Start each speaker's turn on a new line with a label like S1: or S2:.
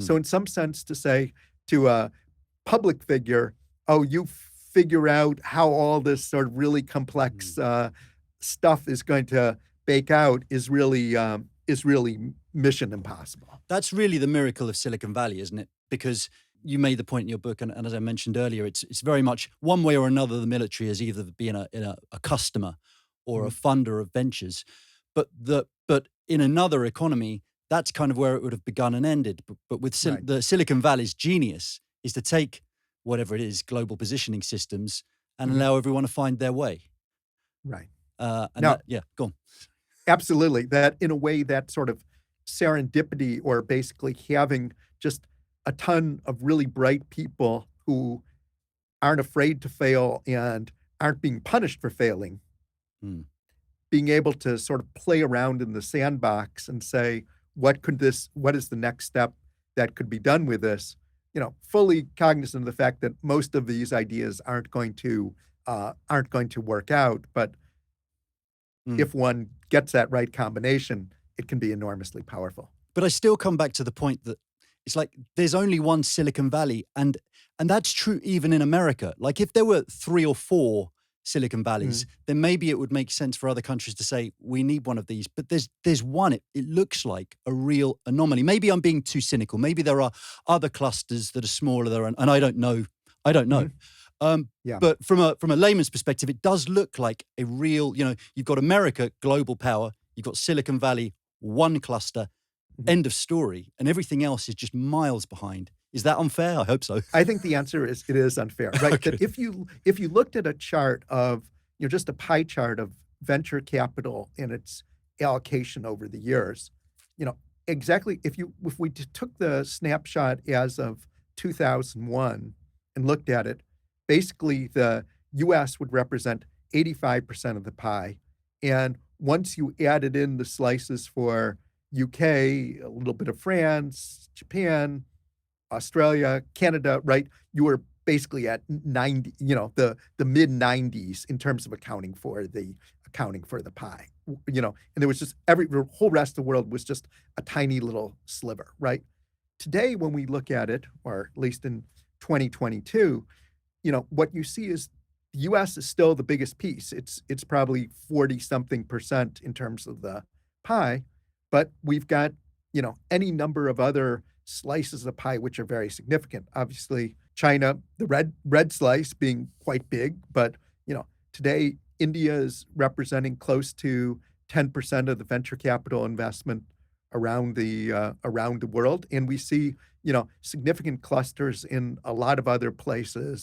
S1: So in some sense to say to a public figure, oh, you figure out how all this sort of really complex stuff is going to bake out is really mission impossible.
S2: That's really the miracle of Silicon Valley, isn't it? Because you made the point in your book, and as I mentioned earlier, it's very much one way or another the military has either been a customer or a
S1: Mhm.
S2: funder of ventures, but in another economy, that's kind of where it would have begun and ended. But with
S1: Right,
S2: the Silicon Valley's genius is to take whatever it is, global positioning systems, and
S1: mhm,
S2: allow everyone to find their way.
S1: right.
S2: And
S1: Now,
S2: that, yeah, go on.
S1: absolutely, that in a way, that sort of serendipity or basically having just a ton of really bright people who aren't afraid to fail and aren't being punished for failing,
S2: Hmm.
S1: being able to sort of play around in the sandbox and say, what is the next step that could be done with this? Fully cognizant of the fact that most of these ideas aren't going to work out. But
S2: Hmm.
S1: if one gets that right combination, it can be enormously powerful.
S2: But I still come back to the point that it's like there's only one Silicon Valley, and that's true even in America. Like if there were 3 or 4 Silicon Valleys,
S1: Mm,
S2: then maybe it would make sense for other countries to say, "We need one of these." But there's one. It looks like a real anomaly. Maybe I'm being too cynical. Maybe there are other clusters that are smaller there, and I don't know. I don't know.
S1: mhm,
S2: Um,
S1: yeah,
S2: but from a layman's perspective, it does look like a real, you've got America, global power, you've got Silicon Valley, one cluster,
S1: mhm.
S2: end of story, and everything else is just miles behind. Is that unfair? I hope so.
S1: I think the answer is it is unfair, right? That
S2: Okay.
S1: if you looked at a chart of, just a pie chart of venture capital and its allocation over the years, you know, exactly if we took the snapshot as of 2001 and looked at it, basically the US would represent 85% of the pie. And once you added in the slices for UK, a little bit of France, Japan, Australia, Canada, right? You were basically at 90, the mid 90s in terms of accounting for the pie. And there was just the whole rest of the world was just a tiny little sliver, right? Today, when we look at it, or at least in 2022, what you see is the US is still the biggest piece. It's probably 40 something percent in terms of the pie, but we've got, any number of other slices of pie which are very significant. Obviously, China, the red slice being quite big, but today India is representing close to 10% of the venture capital investment around the world, and we see significant clusters in a lot of other places